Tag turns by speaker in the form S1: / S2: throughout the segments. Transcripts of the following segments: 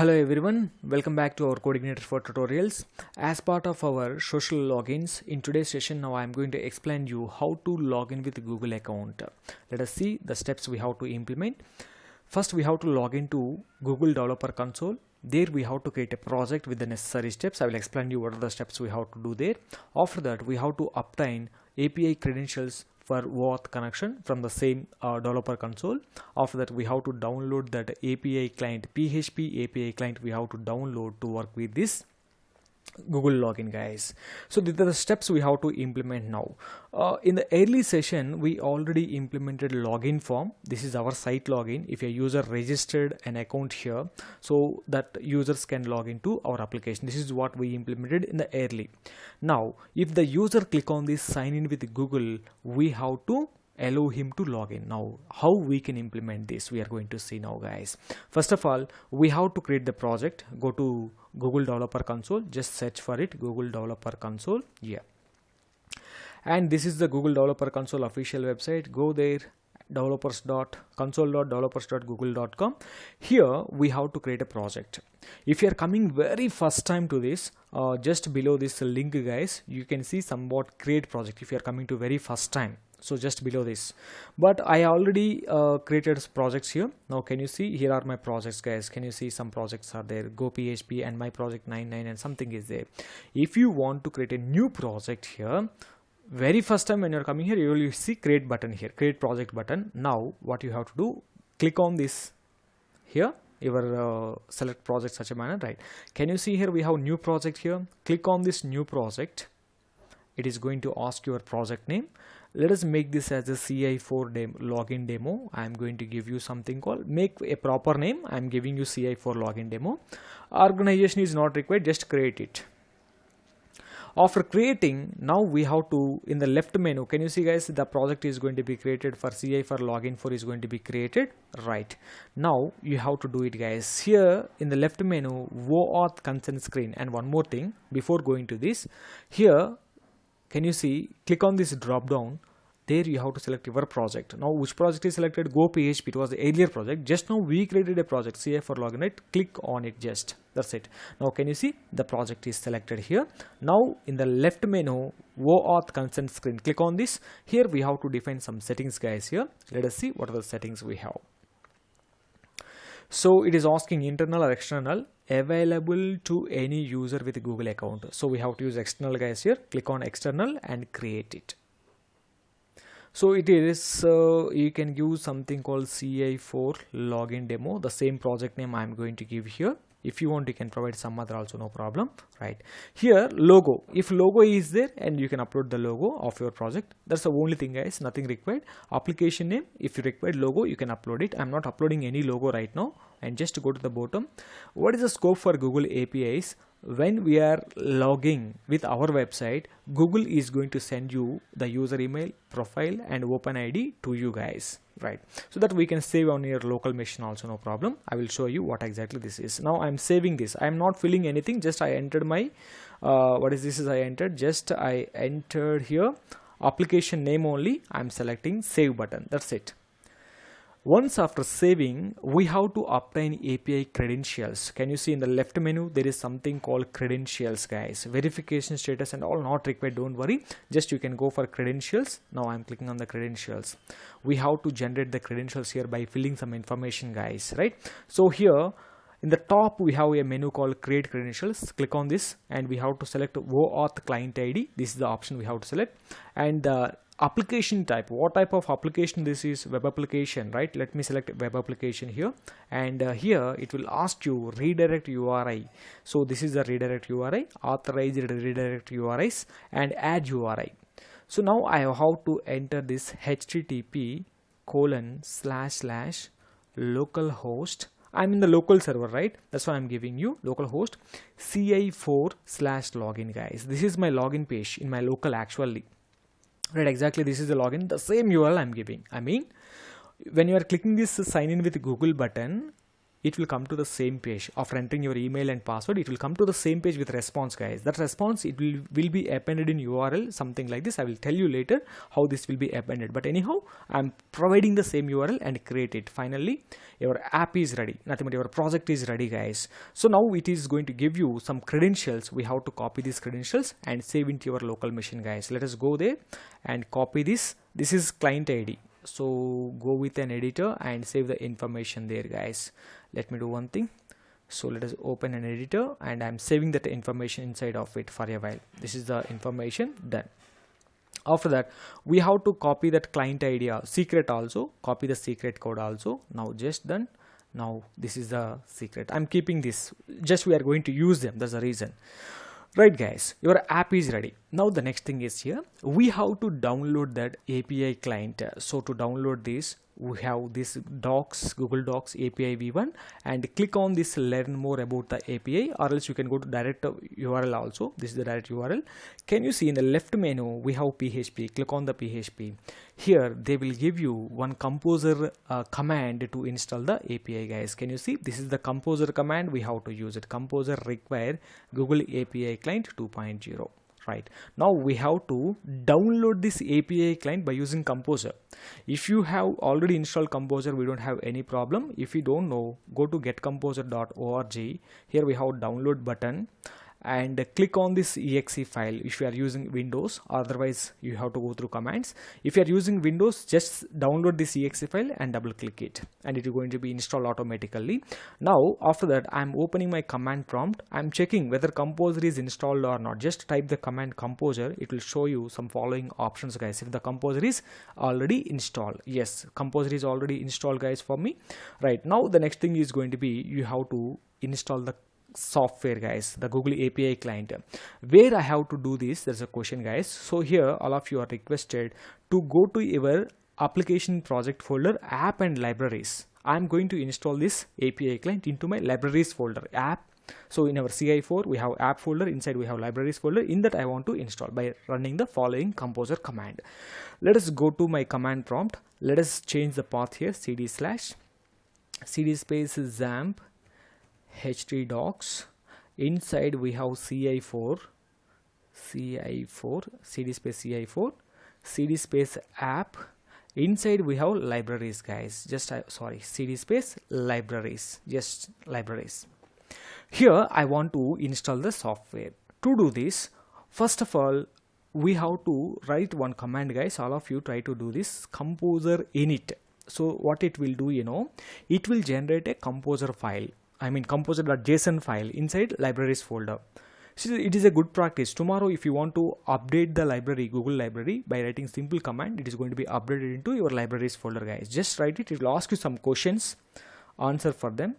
S1: Hello everyone, welcome back to our codeIgniter for tutorials. As part of our social logins, in today's session now I am going to explain you how to log in with Google account. Let us see the steps we have to implement. First we have to log into Google Developer Console. There we have to create a project with the necessary steps. I will explain you what are the steps we have to do there. After that we have to obtain API credentials for OAuth connection from the same developer console. After that we have to download that API client, PHP API client we have to download to work with this Google login, guys. So these are the steps we have to implement now. In the early session we already implemented login form. This is our site login. If a user registered an account here, so that users can log into our application. This is what we implemented in the early. Now if the user click on this sign in with Google, we have to allow him to log in. Now how we can implement this, we are going to see now, guys. First of all, we have to create the project. Go to Google Developer Console, just search for it, Google Developer Console. And this is the Google Developer Console official website. Go there, console.developers.google.com. Here we have to create a project. If you are coming very first time to this, just below this link, guys, you can see somewhat create project if you are coming to very first time. So just below this, but I already created projects here. Now can you see, here are my projects, guys. Can you see some projects are there, Go PHP and my project 99 and something is there. If you want to create a new project here, very first time when you're coming here, you will see create button here, create project button. Now what you have to do, click on this here, your select project such a manner, right? Can you see here we have new project here? Click on this new project. It is going to ask your project name. Let us make this as a CI4 login demo. I am going to give you something called, make a proper name. I am giving you CI4 login demo. Organization is not required, just create it. After creating, now we have to, in the left menu, can you see, guys, the project is going to be created for CI for login 4 is going to be created, right? Now you have to do it, guys. Here in the left menu, OAuth consent screen. And one more thing before going to this, here can you see, click on this drop down. There you have to select your project. Now which project is selected? Go PHP. It was the earlier project. Just now we created a project, CI for login, right? Click on it, just that's it. Now can you see the project is selected here. Now in the left menu, OAuth consent screen, click on this. Here we have to define some settings, guys. Here let us see what are the settings we have. So it is asking internal or external, available to any user with Google account. So we have to use external, guys. Here click on external and create it. So it is you can give something called CI4 login demo, the same project name I am going to give here. If you want, you can provide some other also, no problem, right? Here logo, if logo is there, and you can upload the logo of your project. That's the only thing, guys, nothing required. Application name, if you require logo, you can upload it. I'm not uploading any logo right now. And just go to the bottom. What is the scope for Google APIs? When we are logging with our website, Google is going to send you the user email, profile and OpenID to you, guys, right? So that we can save on your local machine also, no problem. I will show you what exactly this is. Now I'm saving this. I'm not filling anything, just I entered my what is this is I entered here application name only. I'm selecting save button, that's it. Once after saving, we have to obtain API credentials. Can you see in the left menu there is something called credentials, guys. Verification status and all not required, don't worry, just you can go for credentials. Now I'm clicking on the credentials. We have to generate the credentials here by filling some information, guys, right? So here in the top we have a menu called create credentials. Click on this and we have to select OAuth client ID. This is the option we have to select. And application type, what type of application this is? Web application, right? Let me select web application here, and here it will ask you redirect URI. So this is the redirect URI, authorized redirect URIs and add URI. So now I have to enter this http://localhost. I'm in the local server, right? That's why I'm giving you localhost CI4/login, guys. This is my login page in my local actually. Right, exactly, this is the login, the same URL I'm giving. I mean, when you are clicking this sign in with Google button, it will come to the same page. After entering your email and password, it will come to the same page with response, guys. That response, it will be appended in URL, something like this. I will tell you later how this will be appended, but anyhow, I'm providing the same URL and create it. Finally, your app is ready, nothing but your project is ready, guys. So now it is going to give you some credentials. We have to copy these credentials and save into your local machine, guys. Let us go there and copy this. This is client ID, so go with an editor and save the information there, guys. Let me do one thing. So let us open an editor and I'm saving that information inside of it for a while. This is the information done. After that, we have to copy that client ID secret also, copy the secret code also. Now just done. Now this is the secret. I'm keeping this, just we are going to use them, that's the reason. Right, guys, your app is ready. Now the next thing is here, we have to download that API client. So to download this, we have this docs, Google Docs API v1, and click on this learn more about the API, or else you can go to direct URL also. This is the direct URL. Can you see in the left menu we have PHP? Click on the PHP. Here they will give you one composer command to install the API, guys. Can you see? This is the composer command. We have to use it. Composer require Google API client 2.0. Right, now we have to download this API client by using Composer. If you have already installed Composer, we don't have any problem. If you don't know, go to getcomposer.org. Here we have download button and click on this exe file if you are using Windows. Otherwise you have to go through commands. If you are using Windows, just download this exe file and double click it, and it is going to be installed automatically. Now after that, I'm opening my command prompt. I'm checking whether Composer is installed or not. Just type the command Composer. It will show you some following options, guys. If the Composer is already installed, yes, Composer is already installed, guys, for me. Right, now the next thing is going to be, you have to install the software, guys, the Google API client. Where I have to do this, there's a question, guys. So here all of you are requested to go to your application project folder, app and libraries. I'm going to install this API client into my libraries folder, app. So in our CI4 we have app folder, inside we have libraries folder. In that I want to install by running the following Composer command. Let us go to my command prompt. Let us change the path here, cd space XAMPP htdocs. Inside we have CI4, cd space CI4, cd space app. Inside we have libraries, guys. Just cd space libraries, just libraries. Here I want to install the software. To do this, first of all, we have to write one command, guys. All of you try to do this, composer init. So what it will do, it will generate a composer file. I mean composer.json file inside libraries folder. So it is a good practice. Tomorrow if you want to update the library, Google library, by writing simple command, it is going to be updated into your libraries folder, guys. Just write it. It will ask you some questions, answer for them.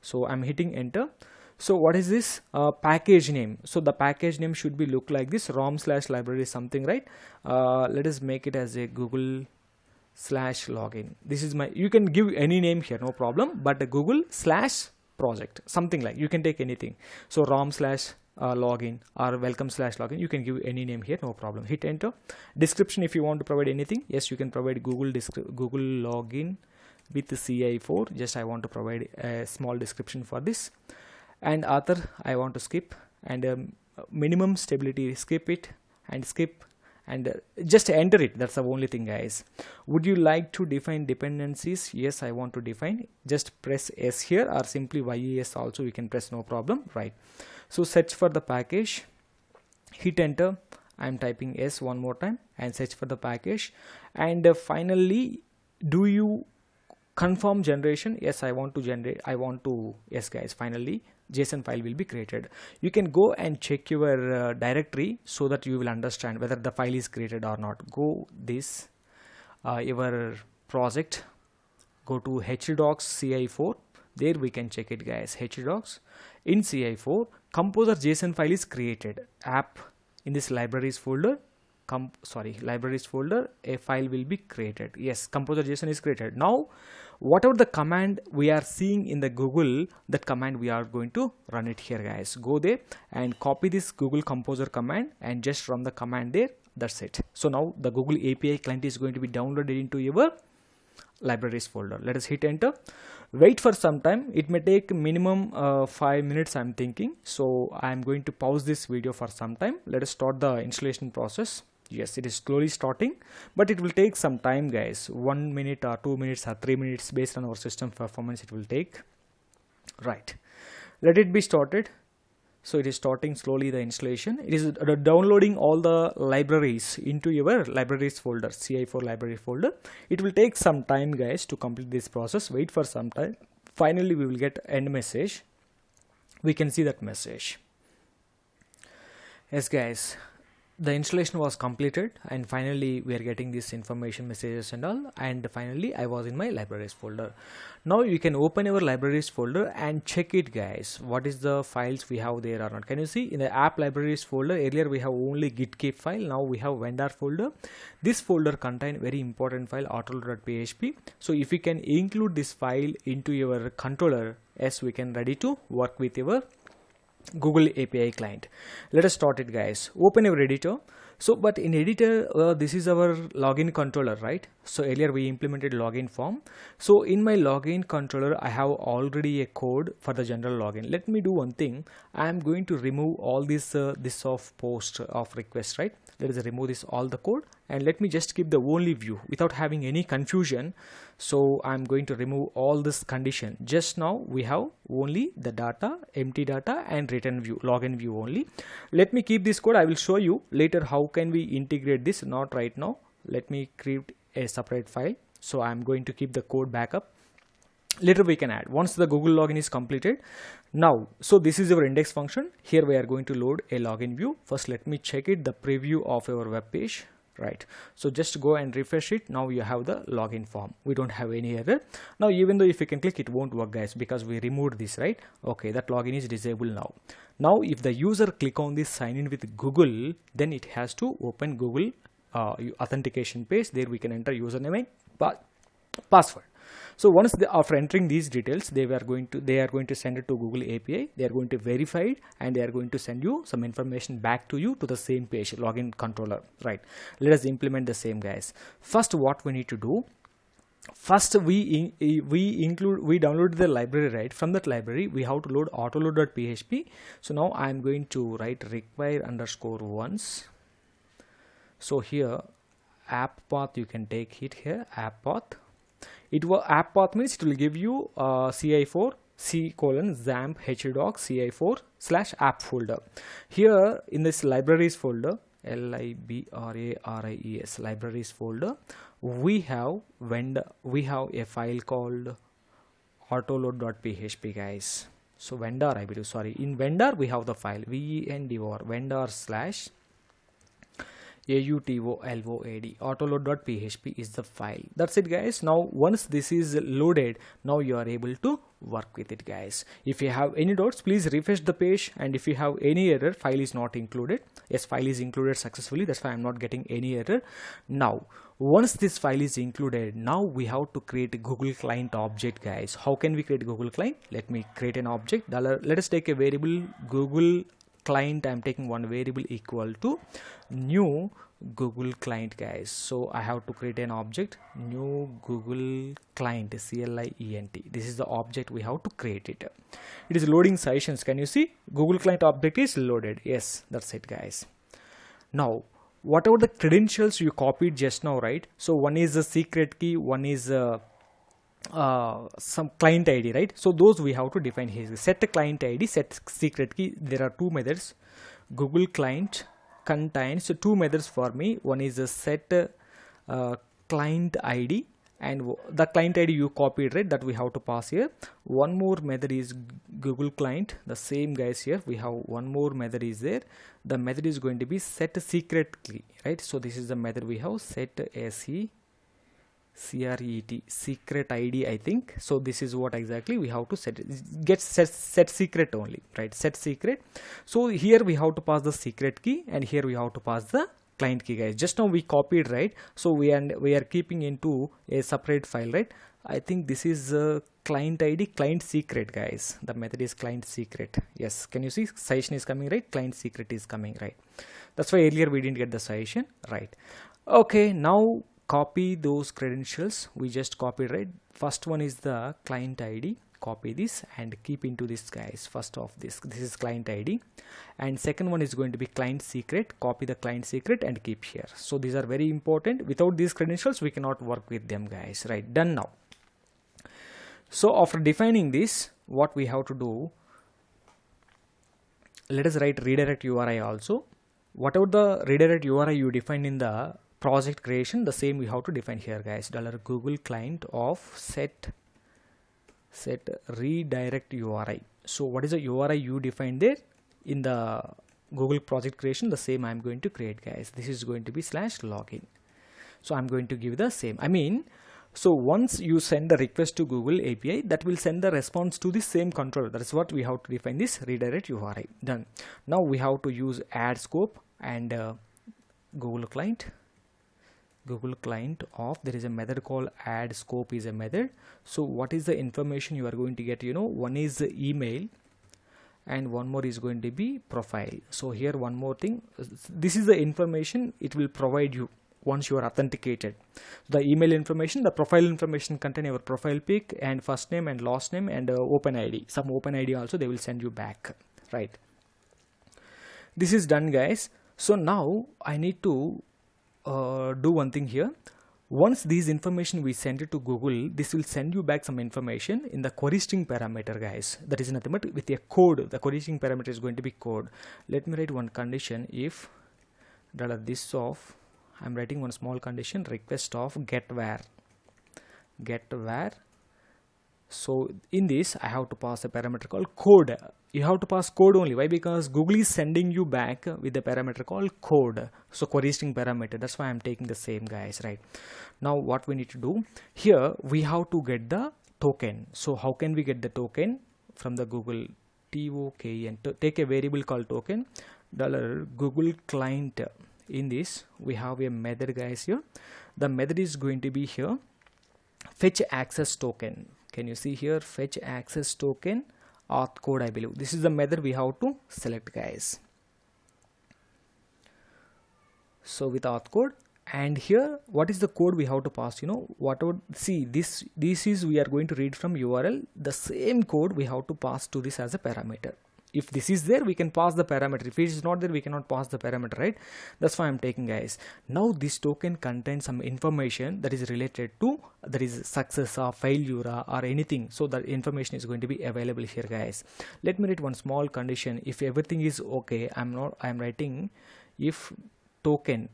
S1: So I'm hitting enter. So what is this package name? So the package name should be look like this, rom/library something, right? Let us make it as a Google/login. This is my, you can give any name here, no problem, but a Google/project, something like, you can take anything. So rom/login or welcome/login, you can give any name here, no problem. Hit enter. Description, if you want to provide anything, yes, you can provide Google login with CI4. Just I want to provide a small description for this. And author I want to skip, and minimum stability, skip it and skip, and just enter it. That's the only thing, guys. Would you like to define dependencies? Yes, I want to define. Just press S here, or simply YES also you can press, no problem, right? So search for the package, hit enter. I'm typing S one more time and search for the package. And finally, do you confirm generation? Yes, I want to generate. Yes, guys, finally JSON file will be created. You can go and check your directory so that you will understand whether the file is created or not. Go this your project, go to htdocs CI4. There we can check it, guys. htdocs in CI4, composer JSON file is created. App in this libraries folder, libraries folder, a file will be created. Yes, composer JSON is created. Now whatever the command we are seeing in the Google, that command we are going to run it here, guys. Go there and copy this Google composer command and just run the command there. That's it. So now the Google API client is going to be downloaded into your libraries folder. Let us hit enter. Wait for some time. It may take minimum 5 minutes, I'm thinking. So I'm going to pause this video for some time. Let us start the installation process. Yes, it is slowly starting, but it will take some time, guys. 1 minute or 2 minutes or 3 minutes based on our system performance it will take. Right, let it be started. So it is starting slowly the installation. It is downloading all the libraries into your libraries folder, CI4 library folder. It will take some time, guys, to complete this process. Wait for some time. Finally we will get end message. We can see that message. Yes, guys, the installation was completed, and finally we are getting this information messages and all, and finally I was in my libraries folder. Now you can open your libraries folder and check it, guys, what is the files we have there or not. Can you see in the app libraries folder, earlier we have only git keep file, now we have vendor folder. This folder contain very important file autoload.php. so if you can include this file into your controller, yes, we can ready to work with your Google API client. Let us start it, guys. Open your editor. So but in editor, this is our login controller, right? So earlier we implemented login form. So in my login controller I have already a code for the general login. Let me do one thing. I am going to remove all this of post of request, right? Let us remove this all the code, and let me just keep the only view without having any confusion. So I'm going to remove all this condition. Just now we have only the data, empty data, and return view, login view only. Let me keep this code. I will show you later how can we integrate this, not right now. Let me create a separate file. So I'm going to keep the code backup. Later we can add once the Google login is completed. Now, so this is our index function. Here we are going to load a login view. First let me check it, the preview of our web page. Right, so just go and refresh it. Now you have the login form. We don't have any error. Now even though if you can click, it won't work, guys, because we removed this, right? Okay, that login is disabled now. Now if the user click on this sign in with Google, then it has to open Google authentication page. There we can enter username and password. So once after entering these details, they are going to send it to Google API. They are going to verify it, and they are going to send you some information back to you to the same page, login controller. Right, let us implement the same, guys. First what we need to do, first we download the library, right? From that library we have to load autoload.php. so now I am going to write require _once. so here app path, you can take it here, app path. App path means it will give you CI4 c:/XAMPP hdog ci4/app folder. Here in this libraries folder, libraries libraries folder, we have a file called autoload.php, guys. So vendor, I believe, sorry, in vendor we have the file vendor / autoload autoload.php is the file. That's it, guys. Now once this is loaded, now you are able to work with it, guys. If you have any doubts, please refresh the page, and if you have any error, file is not included. Yes, file is included successfully, that's why I'm not getting any error. Now once this file is included, now we have to create a Google client object, guys. How can we create Google client? Let me create an object. Let us take a variable Google client. I'm taking one variable equal to new Google client, guys. So I have to create an object, new Google client, client. This is the object we have to create it. It is loading sessions. Can you see Google client object is loaded? Yes, that's it, guys. Now whatever the credentials you copied just now, right? So one is a secret key, one is some client ID, right? So those we have to define here. Set a client ID, set secret key. There are two methods. Google client contains two methods for me. One is a set client ID, and the client ID you copied, right? That we have to pass here. One more method is Google client, the same, guys. Here we have one more method is there. The method is going to be set secret key, right? So this is the method we have, set secret ID, I think. So this is what exactly we have to set it. Get set secret only, right? Set secret. So here we have to pass the secret key, and here we have to pass the client key, guys. Just now we copied, right? So we are keeping into a separate file, right? I think this is client ID, client secret, guys. The method is client secret. Yes, can you see session is coming, right? Client secret is coming, right? That's why earlier we didn't get the session, right? Okay, now copy those credentials we just copied, right? First one is the client ID. Copy this and keep into this, guys. First of this is client ID, and second one is going to be client secret. Copy the client secret and keep here. So these are very important. Without these credentials we cannot work with them, guys, right? Done. Now, so after defining this, what we have to do, let us write redirect URI also. Whatever the redirect URI you defined in the project creation, the same we have to define here, guys. $Google client of set redirect URI. So what is the URI you defined there in the Google project creation? The same I'm going to create, guys. This is going to be /login. So I'm going to give the same. I mean, so once you send the request to Google API, that will send the response to the same controller. That is what we have to define this redirect URI. Done. Now we have to use add scope and Google client of, there is a method called add scope is a method. So what is the information you are going to get? You know, one is the email and one more is going to be profile. So here one more thing, this is the information it will provide you once you are authenticated. The email information, the profile information contain your profile pic and first name and last name and open ID. Some open ID also they will send you back, right? This is done, guys. So now I need to do one thing here. Once these information we send it to Google, this will send you back some information in the query string parameter, guys. That is nothing but with a code. The query string parameter is going to be code. Let me write one condition. If this of, I'm writing one small condition, request of get where. So in this I have to pass a parameter called code. You have to pass code only. Why? Because Google is sending you back with the parameter called code. So query string parameter. That's why I'm taking the same, guys, right? Now what we need to do here, we have to get the token. So how can we get the token from the Google token? Take a variable called token. $Google client. In this we have a method, guys. Here the method is going to be here fetch access token. Can you see here, fetch access token auth code, I believe. This is the method we have to select, guys. So with auth code, and here what is the code we have to pass? You know, whatever, see this is, we are going to read from URL. The same code we have to pass to this as a parameter. If this is there, we can pass the parameter. If it is not there, we cannot pass the parameter, right? That's why I'm taking, guys. Now this token contains some information that is related to, that is success or failure or anything. So that information is going to be available here, guys. Let me write one small condition. If everything is okay, I'm writing if token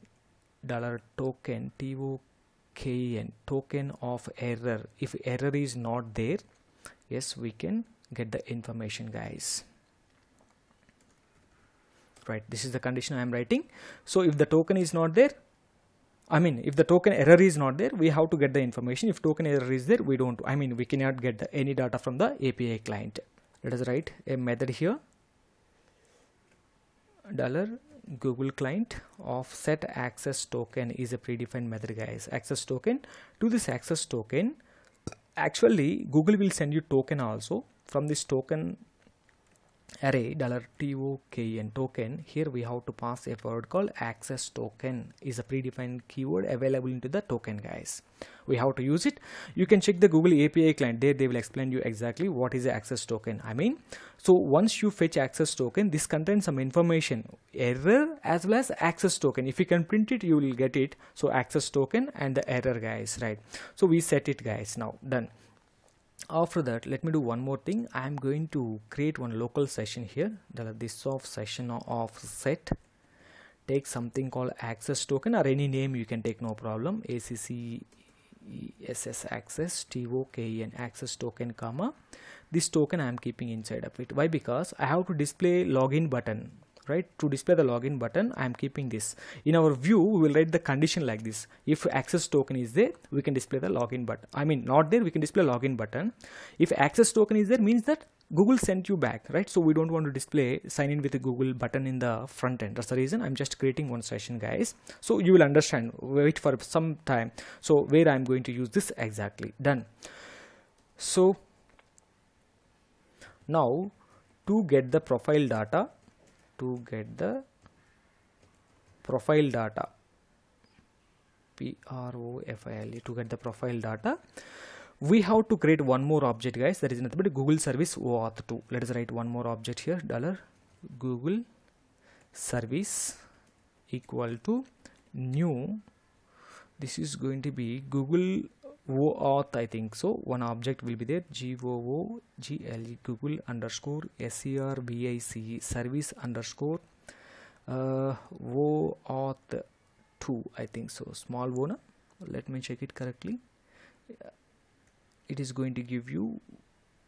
S1: $token token of error. If error is not there, yes, we can get the information, guys. Right, this is the condition I am writing. So if the token is not there, I mean if the token error is not there, we have to get the information. If token error is there, we don't, I mean we cannot get any data from the API client. Let us write a method here, $Google client of set access token is a predefined method, guys. Access token. To this access token, actually Google will send you token also. From this token array $token, here we have to pass a word called access token is a predefined keyword available into the token, guys. We have to use it. You can check the Google API client, there they will explain you exactly what is the access token. I mean, so once you fetch access token, this contains some information, error as well as access token. If you can print it, you will get it. So access token and the error, guys, right? So we set it, guys. Now done. After that, let me do one more thing. I am going to create one local session here. This of session of set. Take something called access token or any name you can take, no problem. ACCESS access token access token comma. This token I am keeping inside of it. Why? Because I have to display login button. Right, to display the login button, I am keeping this. In our view, we will write the condition like this. If access token is there, we can display the login button. I mean, not there, we can display login button. If access token is there, means that Google sent you back, right? So we don't want to display sign in with the Google button in the front end. That's the reason I'm just creating one session, guys. So you will understand. Wait for some time. So where I'm going to use this exactly. Done. So now to get the profile data, profile to get the profile data. We have to create one more object, guys, that is nothing but Google service auth2. Let us write one more object here, $Google service equal to new. This is going to be Google auth, I think so. One object will be there, google Google underscore service service underscore auth2, I think so. Small one. Let me check it correctly. It is going to give you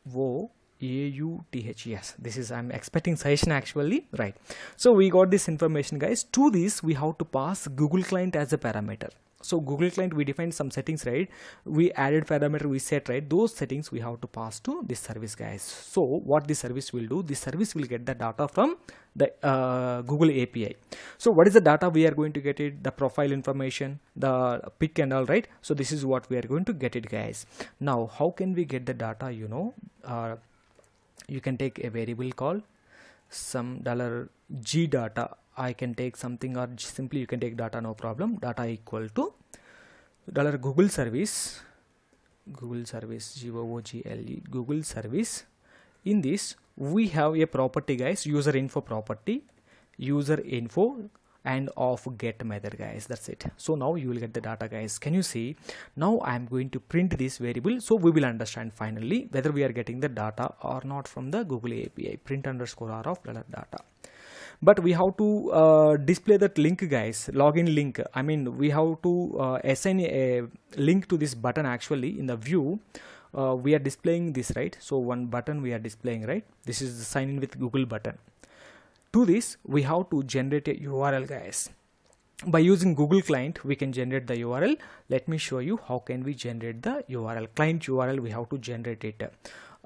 S1: auth. Yes, this is, I'm expecting session actually, right? So we got this information, guys. To this we have to pass Google client as a parameter. So Google client, we defined some settings, right? We added parameter, we set, right? Those settings we have to pass to this service, guys. So what this service will do, this service will get the data from the Google API. So what is the data we are going to get it? The profile information, the pic and all, right? So this is what we are going to get it, guys. Now how can we get the data? You know, you can take a variable called some $G data. I can take something, or simply you can take data, no problem. Data equal to Google service Google service. In this we have a property, guys, user info property, user info and of get method, guys. That's it. So now you will get the data, guys. Can you see? Now I am going to print this variable, so we will understand finally whether we are getting the data or not from the Google API. Print underscore r of $data. But we have to display that link, guys, login link. I mean, we have to assign a link to this button. Actually in the view we are displaying this, right? So one button we are displaying, right? This is the sign in with Google button. To this we have to generate a URL, guys. By using Google client we can generate the URL. Let me show you how can we generate the URL. Client URL, we have to generate it.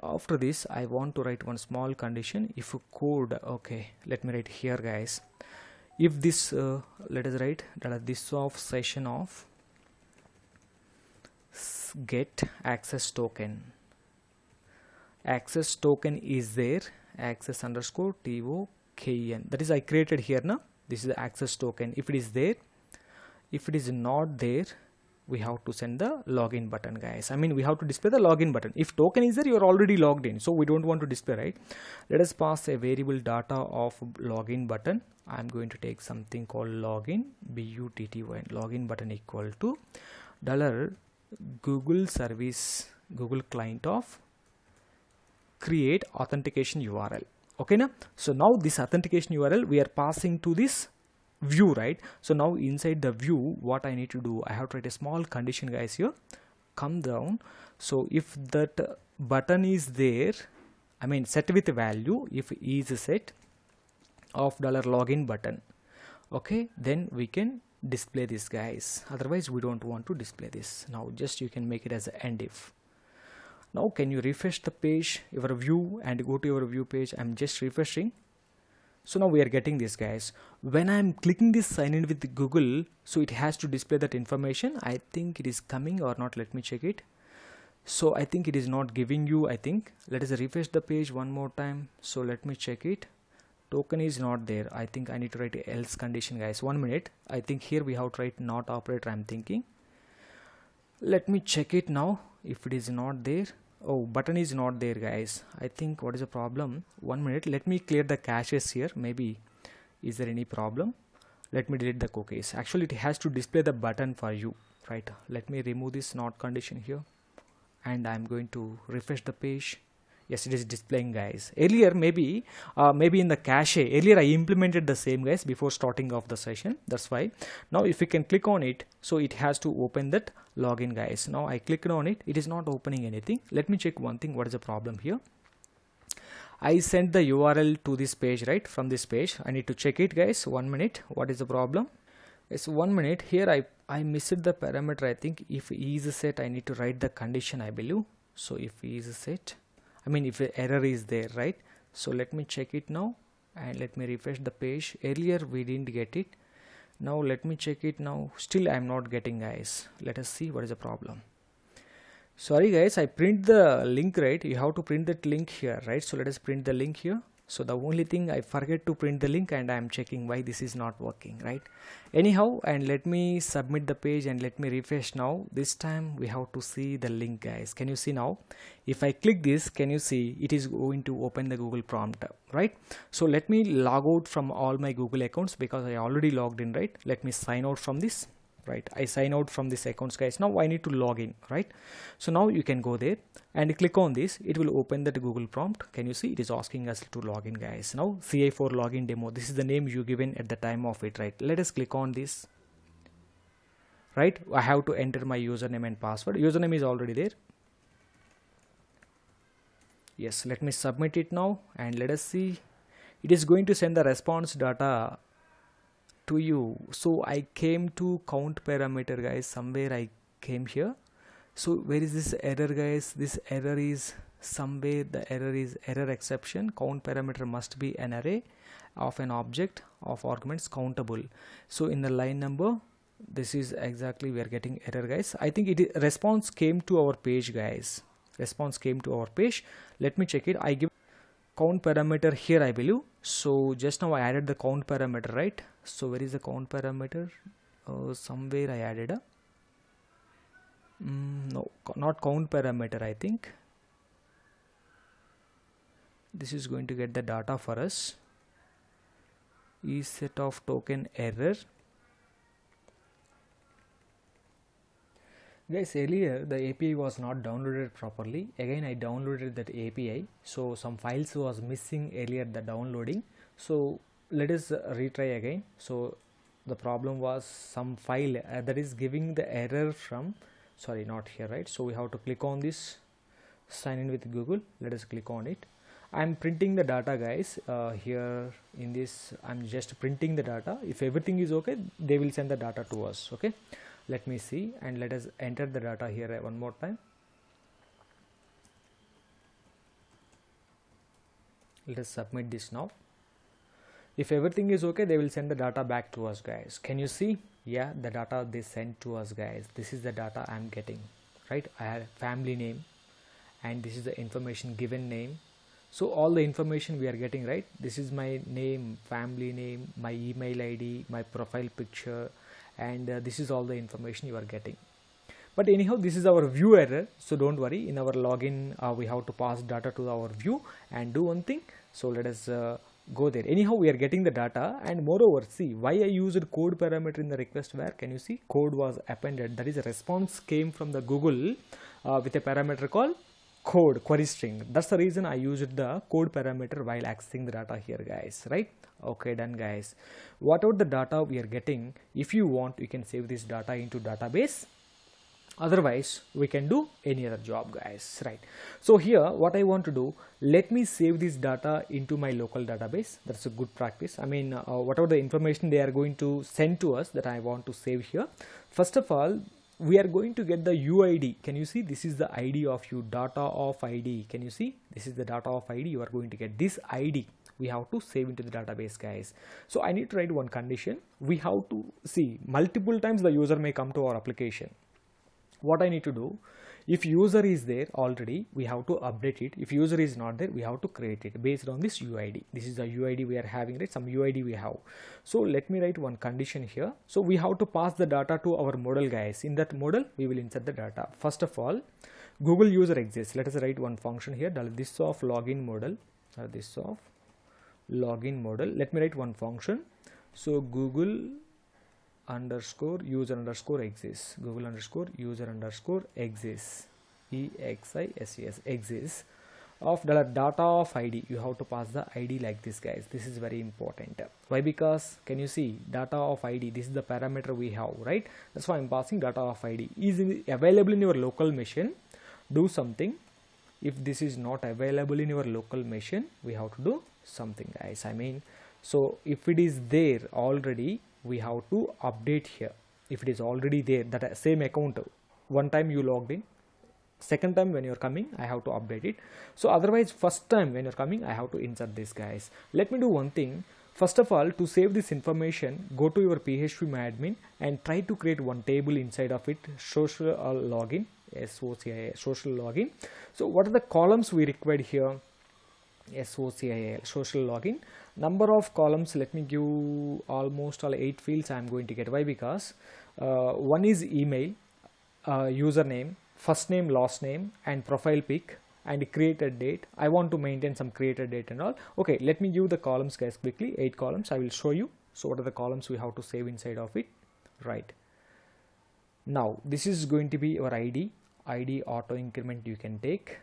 S1: After this I want to write one small condition. If code, okay, let me write here, guys. If this let us write that this of session of get access token is there, access underscore token, that is I created here now. This is the access token. If it is there, if it is not there, we have to send the login button, guys. I mean, we have to display the login button. If token is there, you are already logged in, so we don't want to display, right? Let us pass a variable data of login button. I'm going to take something called login, butty, login button equal to $Google service Google client of create authentication URL. Okay now, so now this authentication URL we are passing to this view, right? So now inside the view what I need to do, I have to write a small condition, guys, here. Come down. So if that button is there, I mean set with value, if is set of $login button, okay, then we can display this, guys. Otherwise we don't want to display this. Now just you can make it as an end if. Now can you refresh the page, your view, and go to your view page? I'm just refreshing. So now we are getting this, guys. When I'm clicking this sign in with Google, so it has to display that information. I think it is coming or not. Let me check it. So I think it is not giving you, I think. Let us refresh the page one more time. So let me check it. Token is not there. I think I need to write a else condition, guys. 1 minute. I think here we have to write not operator, I'm thinking. Let me check it now. If it is not there, oh, button is not there, guys. I think what is the problem? 1 minute. Let me clear the caches here. Maybe is there any problem? Let me delete the cookies. Actually it has to display the button for you, right? Let me remove this not condition here, and I'm going to refresh the page. Yes, it is displaying, guys. Earlier maybe in the cache, earlier I implemented the same, guys, before starting off the session. That's why. Now if you can click on it, so it has to open that login, guys. Now I clicked on it, it is not opening anything. Let me check one thing. What is the problem here? I sent the URL to this page, right? From this page I need to check it, guys. 1 minute. What is the problem? It's 1 minute. Here I missed the parameter. I think if is set, I need to write the condition, I believe. So if is set, I mean if error is there, right? So let me check it now and let me refresh the page. Earlier we didn't get it. Now let me check it now. Still I'm not getting, guys. Let us see what is the problem. Sorry, guys, I print the link, right? You have to print that link here, right? So let us print the link here. So the only thing, I forget to print the link and I am checking why this is not working, right? Anyhow, and let me submit the page and let me refresh now. This time we have to see the link, guys. Can you see now? If I click this, can you see it is going to open the Google prompt, right? So let me log out from all my Google accounts because I already logged in, right? Let me sign out from this. Right, I sign out from this accounts, guys. Now I need to log in, right? So now you can go there and click on this. It will open that Google prompt. Can you see it is asking us to log in, guys? Now CI4 login demo, this is the name you given at the time of it, right? Let us click on this, right? I have to enter my username and password. Username is already there. Yes, let me submit it now and let us see. It is going to send the response data to you. So I came to count parameter, guys. Somewhere I came here. So where is this error, guys? This error is somewhere, the error is error exception. Count parameter must be an array of an object of arguments countable. So in the line number, this is exactly we are getting error, guys. I think it is response came to our page, guys. Response came to our page. Let me check it. I give count parameter here, I believe. So just now I added the count parameter, right? So where is the count parameter? Somewhere I added a no, not count parameter. I think this is going to get the data for us. Is set of token error. Guys, earlier the API was not downloaded properly. Again I downloaded that API, so some files was missing earlier the downloading. So let us retry again. So the problem was some file that is giving the error from, sorry, not here, right? So we have to click on this sign in with Google. Let us click on it. I'm printing the data, guys. Here in this I'm just printing the data. If everything is okay, they will send the data to us. Okay, let me see and let us enter the data here one more time. Let us submit this now. If everything is okay, they will send the data back to us, guys. Can you see? Yeah, the data they sent to us, guys. This is the data I'm getting, right? I have family name and this is the information given name. So all the information we are getting, right? This is my name, family name, my email ID, my profile picture, and this is all the information you are getting. But anyhow, this is our view error, so don't worry. In our login we have to pass data to our view and do one thing. So let us go there. Anyhow, we are getting the data, and moreover, see why I used code parameter in the request where, can you see, code was appended, that is a response came from the Google with a parameter called code query string. That's the reason I used the code parameter while accessing the data here, guys, right? Okay, done, guys. Whatever the data we are getting, if you want, you can save this data into database. Otherwise we can do any other job, guys, right? So here what I want to do, let me save this data into my local database. That's a good practice. I mean whatever the information they are going to send to us, that I want to save here. First of all, we are going to get the UID. Can you see? This is the ID of you, data of ID. Can you see? This is the data of ID. You are going to get this ID. We have to save into the database, guys. So I need to write one condition. We have to see multiple times the user may come to our application. What I need to do, if user is there already, we have to update it. If user is not there, we have to create it based on this UID. This is the UID we are having, right? Some UID we have. So let me write one condition here. So we have to pass the data to our model, guys. In that model, we will insert the data. First of all, Google user exists. Let us write one function here. This of login model. This of login model. Let me write one function. So Google underscore user underscore exists. Google underscore user underscore exists. EXISTS exists of the data of ID. You have to pass the ID like this, guys. This is very important. Why? Because can you see data of ID? This is the parameter we have, right? That's why I'm passing data of ID. Is available in your local machine? Do something. If this is not available in your local machine, we have to do something, guys. I mean, so if it is there already, we have to update here. If it is already there, that same account, one time you logged in, second time when you're coming, I have to update it. So otherwise, first time when you're coming, I have to insert this, guys. Let me do one thing. First of all, to save this information, go to your phpMyAdmin and try to create one table inside of it, social login, SOCI, social login. So what are the columns we required here? SOCIL, social login. Number of columns, let me give almost all 8 fields I am going to get. Why? Because one is email, username, first name, last name, and profile pic, and created date. I want to maintain some created date and all. Okay, let me give the columns guys quickly. 8 columns I will show you. So what are the columns we have to save inside of it? Right, now this is going to be your ID auto increment you can take.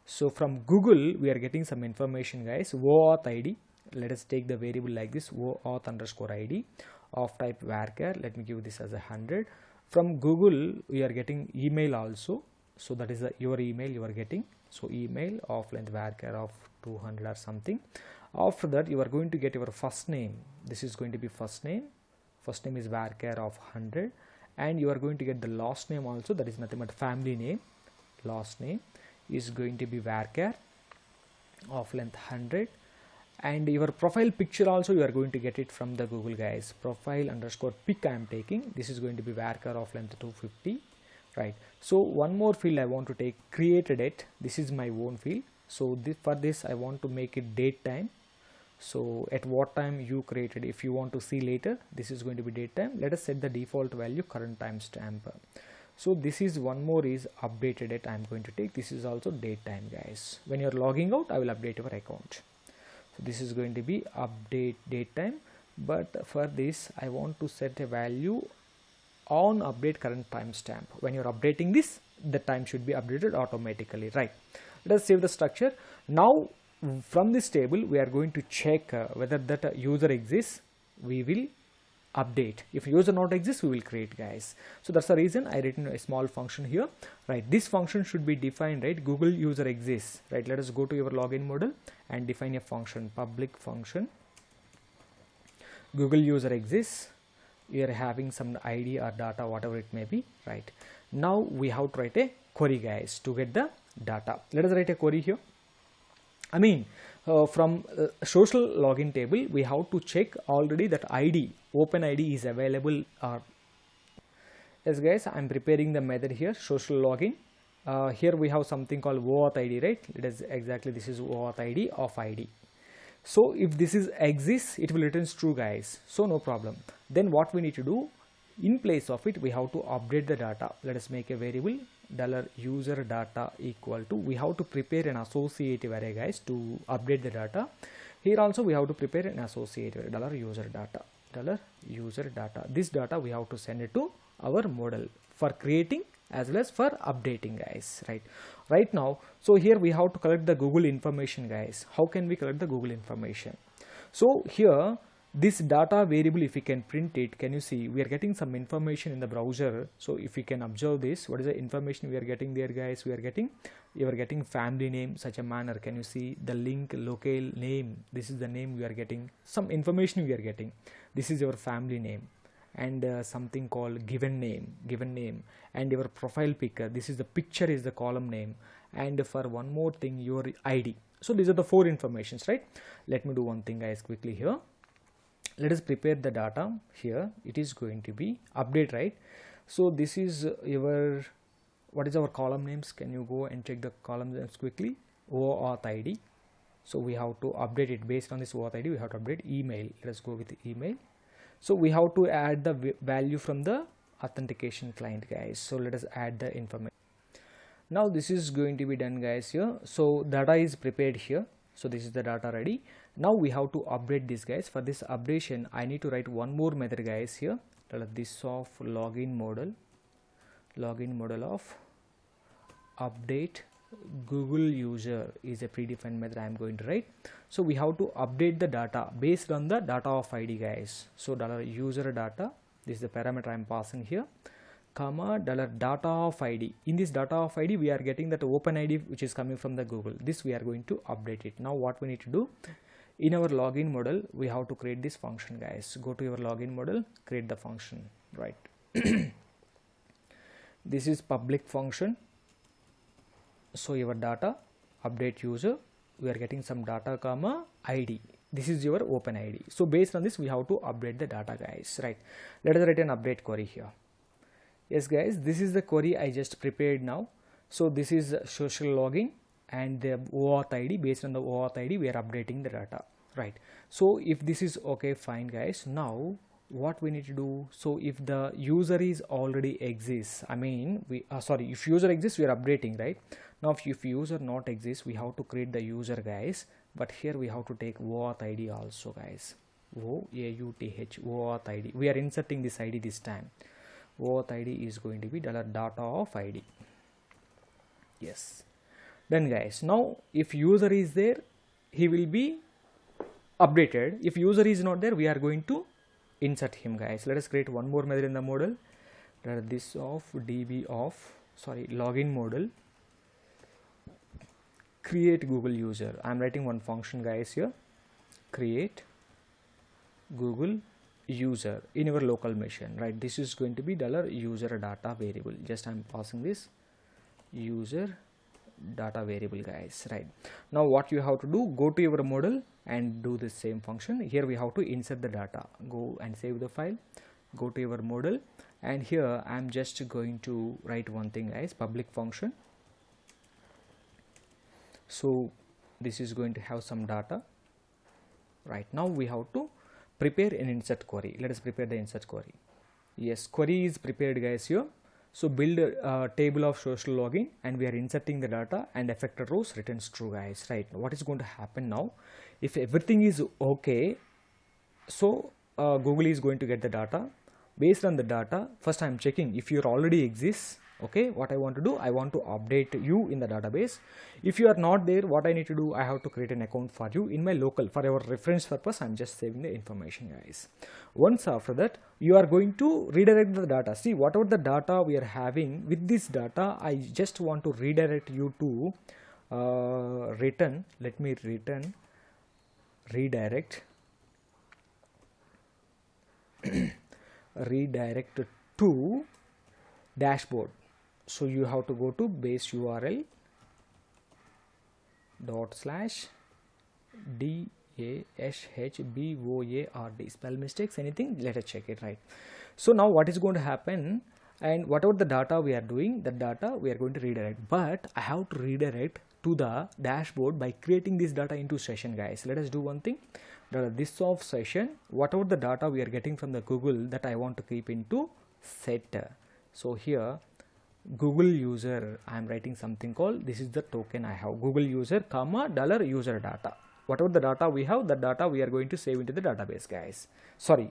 S1: So from Google we are getting some information guys. OAuth ID, let us take the variable like this, OAuth underscore ID of type varchar. Let me give this as 100. From Google we are getting email also, so that is your email you are getting. So email of length varchar of 200 or something. After that you are going to get your first name. This is going to be first name is varchar of 100, and you are going to get the last name also, that is nothing but family name. Last name is going to be varchar of length 100, and your profile picture also you are going to get it from the Google guys. Profile underscore pic I am taking, this is going to be varchar of length 250. Right, so one more field I want to take, created it. This is my own field. So for this I want to make it date time. So at what time you created, if you want to see later, this is going to be date time. Let us set the default value current timestamp. So this is one more is updated it I am going to take. This is also date time guys. When you are logging out I will update your account. So this is going to be update date time, but for this I want to set a value on update current timestamp. When you are updating this, the time should be updated automatically. Right, let us save the structure. Now from this table we are going to check whether that user exists. We will update. If user not exists we will create guys. So that's the reason I written a small function here. Right, this function should be defined, right? Google user exists. Right, let us go to your login model and define a function, public function Google user exists. We are having some ID or data, whatever it may be. Right, now we have to write a query guys to get the data. Let us write a query here. I mean from social login table we have to check already that ID, open ID is available. Yes guys, I am preparing the method here, social login. Here we have something called OAuth ID, right? It is exactly, this is OAuth ID of ID. So if this is exists, it will return true guys, so no problem. Then what we need to do, in place of it we have to update the data. Let us make a variable $user data equal to, we have to prepare an associative array guys to update the data. Here also we have to prepare an associative $user data. This data we have to send it to our model for creating as well as for updating guys. Right now, so here we have to collect the Google information guys. How can we collect the Google information? So here this data variable, if we can print it, can you see we are getting some information in the browser. So if you can observe this, what is the information we are getting there guys? You are getting family name, such a manner. Can you see the link, locale name? This is the name we are getting, some information we are getting. This is your family name, and something called given name, and your profile picker. This is the picture is the column name, and for one more thing your ID. So these are the 4 informations, right? Let me do one thing guys quickly here. Let us prepare the data here. It is going to be update, right? So this is your, what is our column names? Can you go and check the column names quickly? OAuth ID. So we have to update it based on this OAuth ID. We have to update email. Let us go with email. So we have to add the value from the authentication client guys. So let us add the information. Now this is going to be done guys here. So data is prepared here. So this is the data ready. Now we have to update this guys. For this updation I need to write one more method guys here. This of login model of update Google user is a predefined method I am going to write. So we have to update the data based on the data of ID guys. So $user data, this is the parameter I am passing here, comma $data of ID. In this data of ID we are getting that open ID which is coming from the Google. This we are going to update it. Now what we need to do, in our login model we have to create this function guys. Go to your login model, create the function. Right. This is public function. So your data update user, we are getting some data comma ID. This is your open ID. So based on this we have to update the data guys. Right, let us write an update query here. Yes guys, this is the query I just prepared now. So this is social login, and the OAuth ID. Based on the OAuth ID, we are updating the data, right? So if this is okay, fine guys. Now what we need to do, so if the user is already exists, I mean we if user exists, we are updating, right? Now if user not exists, we have to create the user, guys, but here we have to take OAuth ID also, guys. OAuth ID, we are inserting this ID this time. OAuth ID is going to be $data of ID. Yes, then guys, now if user is there, he will be updated. If user is not there, we are going to insert him, guys. Let us create one more method in the model, this of db of login model create Google user. I'm writing one function, guys, here, create Google user in your local machine, right? This is going to be $user data variable. Just I'm passing this user data variable, guys, right? Now what you have to do, go to your model and do the same function. Here we have to insert the data. Go and save the file, go to your model, and here I'm just going to write one thing, guys, public function. So this is going to have some data. Right now we have to prepare an insert query. Let us prepare the insert query. Yes, query is prepared, guys, here. So build a table of social login, and we are inserting the data, and affected rows returns true, guys, right? What is going to happen now, if everything is okay, so Google is going to get the data. Based on the data, first I'm checking if you already exists. Okay, what I want to do, I want to update you in the database. If you are not there, what I need to do, I have to create an account for you in my local. For our reference purpose, I'm just saving the information, guys. Once after that, you are going to redirect the data. See, whatever the data we are having, with this data, I just want to redirect you to return. Let me redirect redirect to dashboard. So you have to go to base URL /dashboard. Spell mistakes, anything, let us check it, right? So now what is going to happen, and whatever the data we are doing, the data we are going to redirect, but I have to redirect to the dashboard by creating this data into session, guys. Let us do one thing, this of session, whatever the data we are getting from the Google, that I want to keep into set. So here Google user, I am writing something called, this is the token I have, Google user comma $user data. Whatever the data we have, the data we are going to save into the database, guys.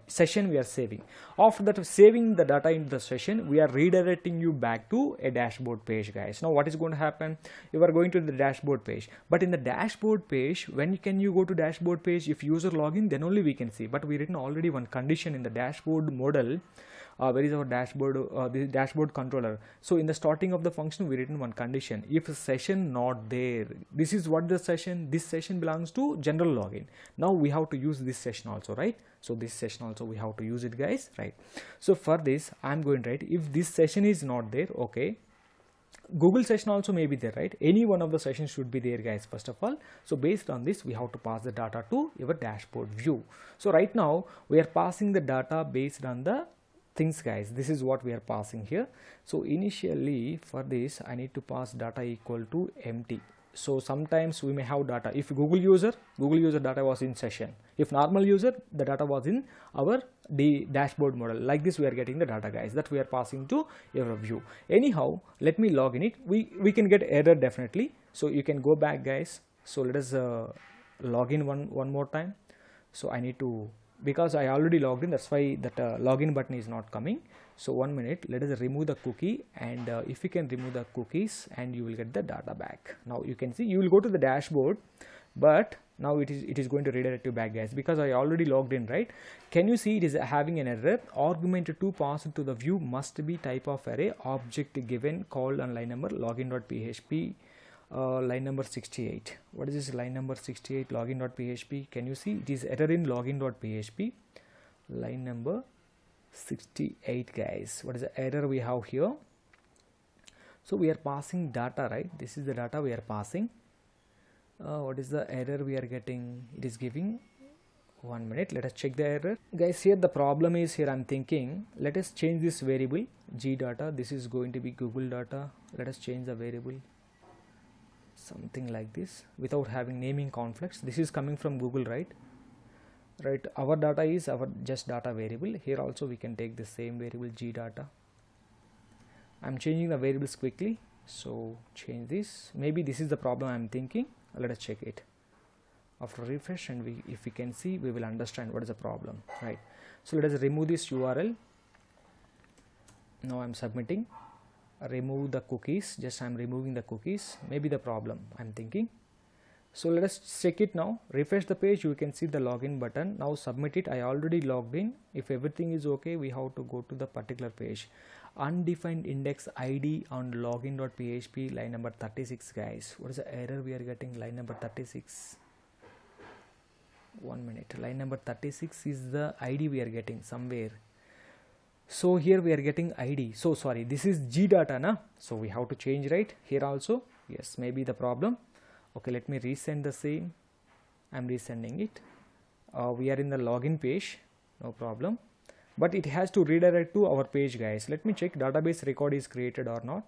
S1: Session we are saving. After that, saving the data into the session, we are redirecting you back to a dashboard page, guys. Now what is going to happen, you are going to the dashboard page, but in the dashboard page, when can you go to dashboard page? If user login, then only we can see. But we written already one condition in the dashboard model. Where is our dashboard, this dashboard controller? So in the starting of the function, we written one condition, if a session not there, this is what the session, this session belongs to general login. Now we have to use this session also, right? So this session also we have to use it, guys, right? So for this, I'm going to write, if this session is not there, okay, Google session also may be there, right? Any one of the sessions should be there, guys, first of all. So based on this, we have to pass the data to your dashboard view. So right now we are passing the data based on the things, guys. This is what we are passing here. So initially for this, I need to pass data equal to empty. So sometimes we may have data, if Google user data was in session, if normal user, the data was in our dashboard model. Like this we are getting the data, guys, that we are passing to your view. Anyhow, let me log in it. We can get error definitely, so you can go back, guys. So let us log in one more time. So I need to, because I already logged in, that's why that login button is not coming. So 1 minute, let us remove the cookie, and if you can remove the cookies, and you will get the data back. Now you can see, you will go to the dashboard, but now it is going to redirect you back, guys, because I already logged in, right? Can you see it is having an error? Argument to pass into the view must be type of array, object given, called on line number, login.php. Line number 68. What is this line number 68? Login.php. Can you see it is error in login.php? Line number 68, guys. What is the error we have here? So we are passing data, right? This is the data we are passing. What is the error we are getting? It is giving 1 minute. Let us check the error, guys. Here the problem is, here I'm thinking, let us change this variable g data. This is going to be Google data. Let us change the variable. something like this without having naming conflicts. This is coming from Google, right? Our data is our just data variable. Here also we can take the same variable G data. I'm changing the variables quickly, so change this. Maybe this is the problem I'm thinking. Let us check it. After refresh, and if we can see, we will understand what is the problem, right? So let us remove this URL. Now I'm submitting. Remove the cookies. Just I'm removing the cookies. Maybe the problem I'm thinking. So let us check it now. Refresh the page. You can see the login button. Now submit it. I already logged in. If everything is okay, we have to go to the particular page. Undefined index ID on login.php, line number 36, guys. What is the error we are getting? Line number 36. 1 minute. Line number 36 is the ID we are getting somewhere. So here we are getting ID. So sorry, this is G data, na? So we have to change, right? Here also, yes, maybe the problem. Okay, let me resend the same. I'm resending it. We are in the login page, no problem. But it has to redirect to our page, guys. Let me check database record is created or not.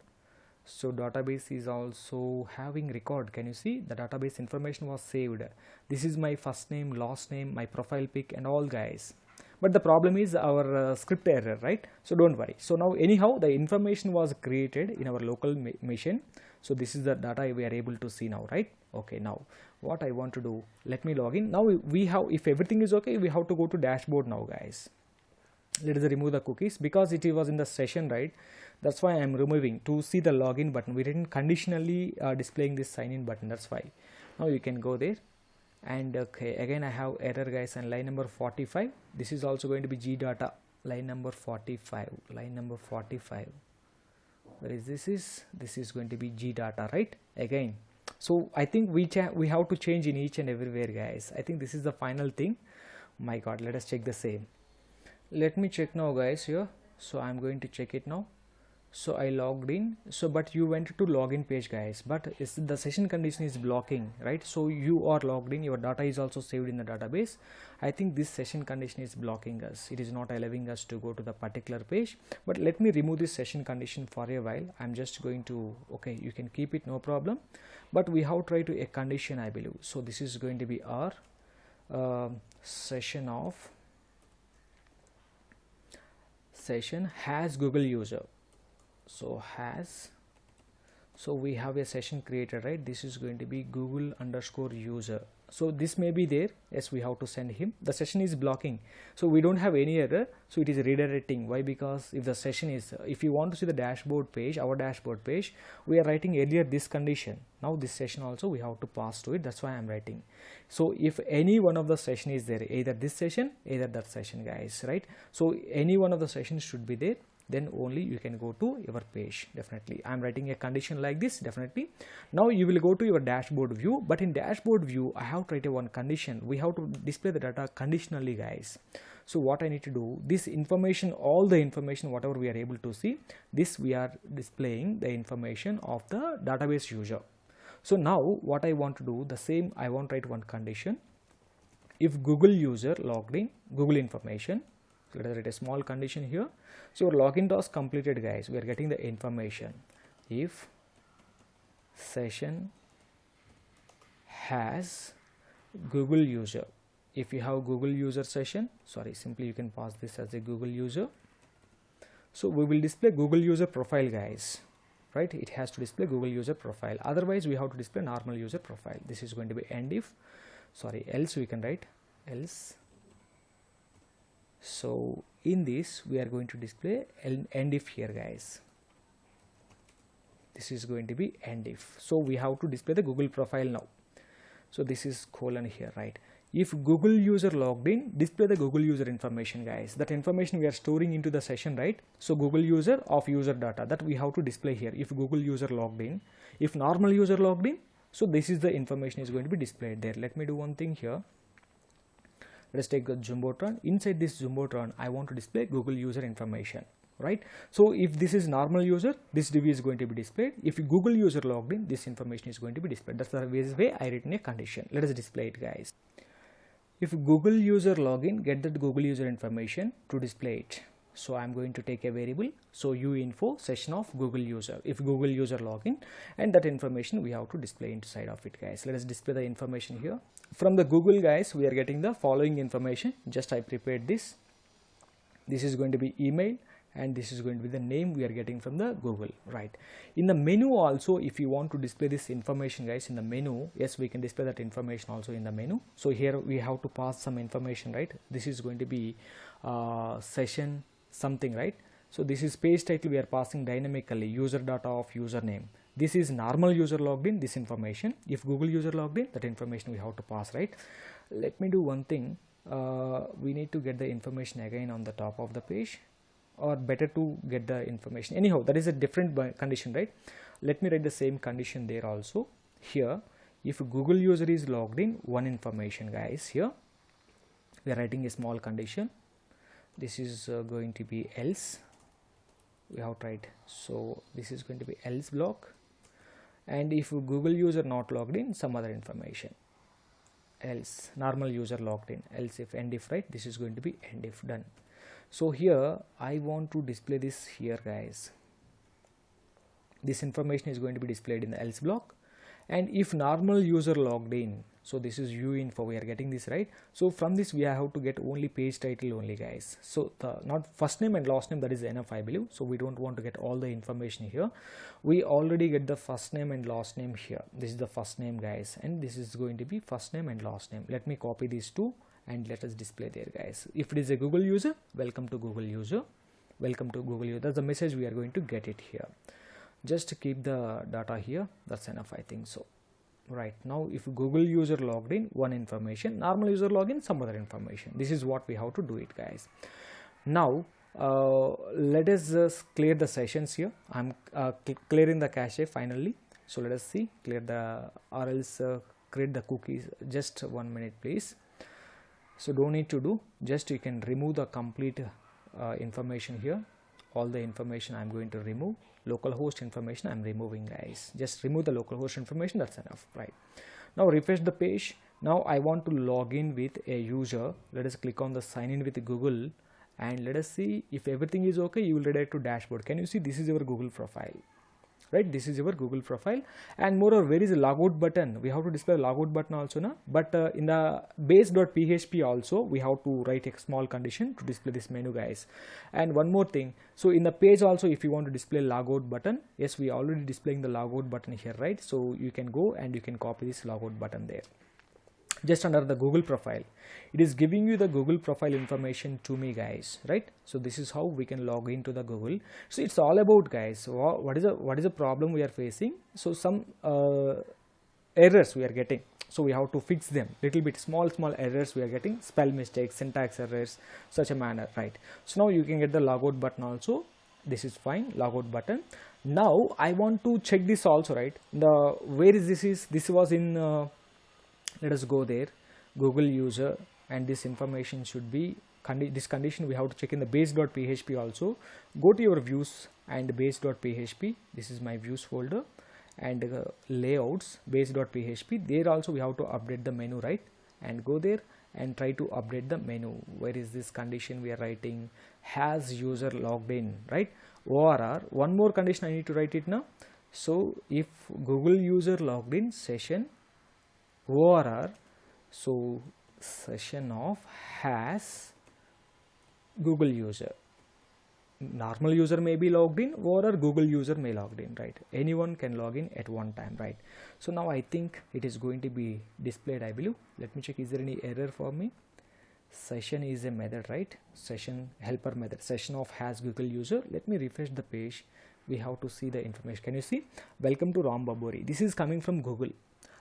S1: So database is also having record. Can you see the database information was saved? This is my first name, last name, my profile pic and all, guys. But the problem is our script error, right? So don't worry. So now anyhow the information was created in our local machine. So this is the data we are able to see now, right? Okay, now what I want to do, let me log in. Now we have, if everything is okay, we have to go to dashboard now, guys. Let us remove the cookies because it was in the session, right? That's why I am removing to see the login button. We didn't conditionally displaying this sign in button. That's why. Now you can go there. And okay, again I have error, guys, and line number 45. This is also going to be G data. Line number 45. Line number 45. Where is this? This is going to be G data, right? Again. So I think we have to change in each and everywhere, guys. I think this is the final thing. My God, let us check the same. Let me check now, guys, here. So I'm going to check it now. So I logged in. So but you went to login page, guys, but the session condition is blocking, right? So you are logged in, your data is also saved in the database. I think this session condition is blocking us. It is not allowing us to go to the particular page. But let me remove this session condition for a while. I'm just going to, okay, you can keep it, no problem. But we have tried to a condition, I believe. So this is going to be our session has Google user. So we have a session created, right? This is going to be Google_user. So this may be there. Yes, we have to send him. The session is blocking, so we don't have any error. So it is redirecting. Why? Because if the session is, if you want to see the dashboard page, our dashboard page, we are writing earlier this condition. Now this session also we have to pass to it. That's why I'm writing. So if any one of the session is there, either this session, either that session, guys, right? So any one of the sessions should be there. Then only you can go to your page. Definitely I'm writing a condition like this. Definitely now you will go to your dashboard view, but in dashboard view I have to write a one condition. We have to display the data conditionally, guys. So what I need to do, this information, all the information whatever we are able to see, this we are displaying the information of the database user. So now what I want to do, the same, I want to write one condition. If Google user logged in, Google information, let us write a small condition here. So our login task completed, guys. We are getting the information. If session has Google user, if you have Google user session, sorry, simply you can pass this as a Google user. So we will display Google user profile, guys, right? It has to display Google user profile. Otherwise we have to display normal user profile. This is going to be end if, sorry, else we can write else. So in this we are going to display end if here, guys. This is going to be end if. So we have to display the Google profile now. So this is colon here, right? If Google user logged in, display the Google user information, guys. That information we are storing into the session, right? So Google user of user data, that we have to display here. If Google user logged in, if normal user logged in, so this is the information is going to be displayed there. Let me do one thing here. Let's take a Jumbotron. Inside this Jumbotron, I want to display Google user information, right? So if this is normal user, this div is going to be displayed. If Google user logged in, this information is going to be displayed. That's the way I written a condition. Let us display it, guys. If Google user login, get that Google user information to display it. So I'm going to take a variable, so uinfo session of Google user, if Google user login, and that information we have to display inside of it, guys. Let us display the information here. From the Google, guys, we are getting the following information. Just I prepared this. This is going to be email, and this is going to be the name we are getting from the Google, right? In the menu also, if you want to display this information, guys, in the menu, yes, we can display that information also in the menu. So here we have to pass some information, right? This is going to be session something, right? So this is page title, we are passing dynamically user data of username. This is normal user logged in, this information. If Google user logged in, that information we have to pass, right? Let me do one thing. We need to get the information again on the top of the page, or better to get the information. Anyhow, that is a different condition, right? Let me write the same condition there also. Here, if Google user is logged in, one information, guys. Here we are writing a small condition. This is going to be else. We have tried, so this is going to be else block. And if Google user not logged in, some other information, else normal user logged in, else if end if, right? This is going to be end if, done. So here I want to display this here, guys. This information is going to be displayed in the else block. And if normal user logged in, so this is uinfo, we are getting this, right? So from this we have to get only page title only, guys. So the not first name and last name, that is enough, I believe. So we don't want to get all the information here. We already get the first name and last name here. This is the first name, guys, and this is going to be first name and last name. Let me copy these two and let us display there, guys. If it is a Google user, welcome to Google user, welcome to Google user. That's the message we are going to get it here. Just keep the data here, that's enough, I think so. Right now, if Google user logged in, one information, normal user login, some other information. This is what we have to do it, guys. Now let us just clear the sessions here. I'm clearing the cache finally. So let us see, clear the, or else create the cookies. Just 1 minute, please. So don't need to do, just you can remove the complete information here. All the information I'm going to remove. Localhost information I'm removing, guys. Just remove the localhost information, that's enough, right? Now refresh the page. Now I want to log in with a user. Let us click on the sign in with Google, and let us see if everything is okay. You will redirect to dashboard. Can you see this is your Google profile, right? This is your Google profile. And moreover, where is the logout button? We have to display logout button also, na? But in the base.php also we have to write a small condition to display this menu, guys. And one more thing, so in the page also, if you want to display logout button, yes, we already displaying the logout button here, right? So you can go and you can copy this logout button there. Just under the Google profile, it is giving you the Google profile information to me, guys, right? So this is how we can log into the Google. So it's all about, guys, what is the problem we are facing. So some errors we are getting, so we have to fix them. Little bit small errors we are getting, spell mistakes, syntax errors, such a manner, right? So now you can get the logout button also. This is fine, logout button. Now I want to check this also, right? The where is this was in let us go there, Google user, and this information should be this condition we have to check in the base.php also. Go to your views and base.php. This is my views folder, and layouts, base.php. There also we have to update the menu, right? And go there and try to update the menu. Where is this condition we are writing? Has user logged in, right? ORR, one more condition I need to write it now. So if Google user logged in, session ORR, so session of has Google user. Normal user may be logged in, or Google user may logged in, right? Anyone can log in at one time, right? So now I think it is going to be displayed, I believe. Let me check, is there any error for me? Session is a method, right? Session helper method, session of has Google user. Let me refresh the page. We have to see the information. Can you see? Welcome to Ram Baburi. This is coming from Google.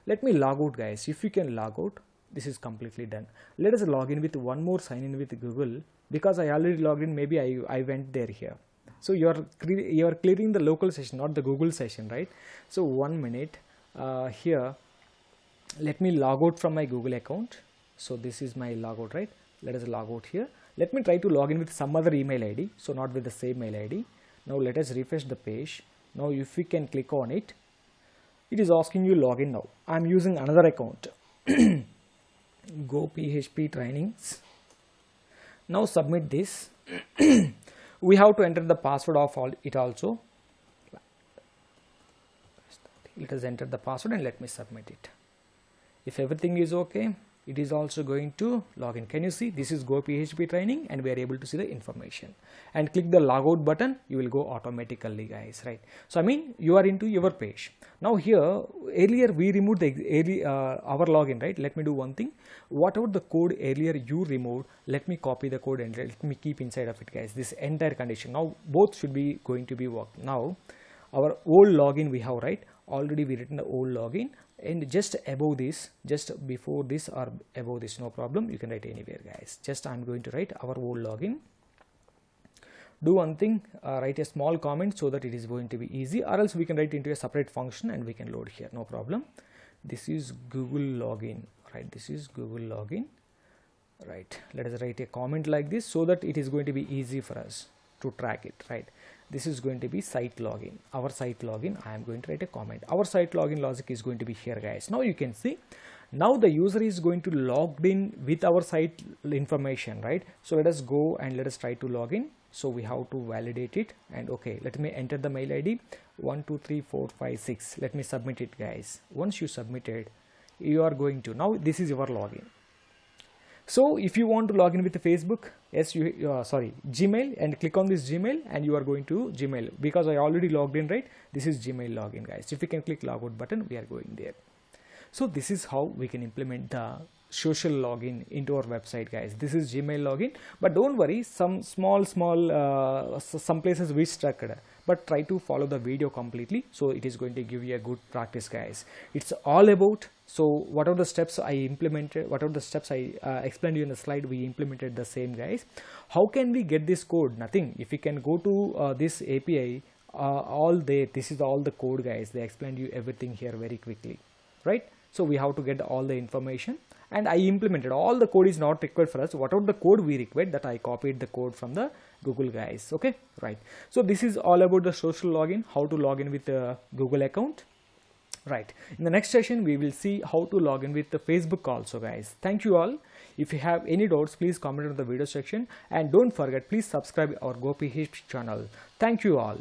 S1: Let me log out, guys. If you can log out, this is completely done. Let us log in with one more sign in with Google, because I already logged in. Maybe I went there here. So you are clearing the local session, not the Google session, right? So 1 minute here. Let me log out from my Google account. So this is my logout, right? Let us log out here. Let me try to log in with some other email ID. So not with the same mail ID. Now let us refresh the page. Now if we can click on it, it is asking you login now. I am using another account. Go PHP trainings. Now submit this. We have to enter the password of it also. Let us enter the password and let me submit it. If everything is okay, it is also going to log in. Can you see? This is Go PHP training and we are able to see the information. And click the logout button, you will go automatically, guys, right? So I mean, you are into your page. Now here, earlier we removed the our login, right? Let me do one thing. Whatever the code earlier you removed, let me copy the code and let me keep inside of it, guys. This entire condition. Now both should be going to be worked. Now our old login we have, right? Already we written the old login, and just above this, just before this or above this, no problem, you can write anywhere, guys. Just I'm going to write our old login. Do one thing, write a small comment so that it is going to be easy, or else we can write into a separate function and we can load here, no problem. This is Google login, right? This is Google login, right? Let us write a comment like this so that it is going to be easy for us to track it, right? This is going to be site login, our site login. I am going to write a comment. Our site login logic is going to be here, guys. Now you can see, now the user is going to logged in with our site information, right? So let us go and let us try to log in. So we have to validate it, and okay, let me enter the mail ID 123456. Let me submit it, guys. Once you submit it, you are going to, now this is your login. So if you want to log in with the Facebook, yes, Gmail, and click on this Gmail and you are going to Gmail, because I already logged in, right? This is Gmail login, guys. If you can click logout button, we are going there. So this is how we can implement the social login into our website, guys. This is Gmail login, but don't worry, some small some places we stuck, but try to follow the video completely, so it is going to give you a good practice, guys. It's all about, so whatever the steps I implemented, whatever the steps I explained you in the slide, we implemented the same, guys. How can we get this code? Nothing. If you can go to this API, all there, this is all the code, guys. They explained you everything here very quickly, right? So we have to get all the information, and I implemented all the code is not required for us. Whatever the code we required, that I copied the code from the Google, guys. Okay, right? So this is all about the social login, how to log in with the Google account, right? In the next session we will see how to log in with the Facebook also, guys. Thank you all. If you have any doubts, please comment in the video section, and don't forget, please subscribe our Go PHP channel. Thank you all.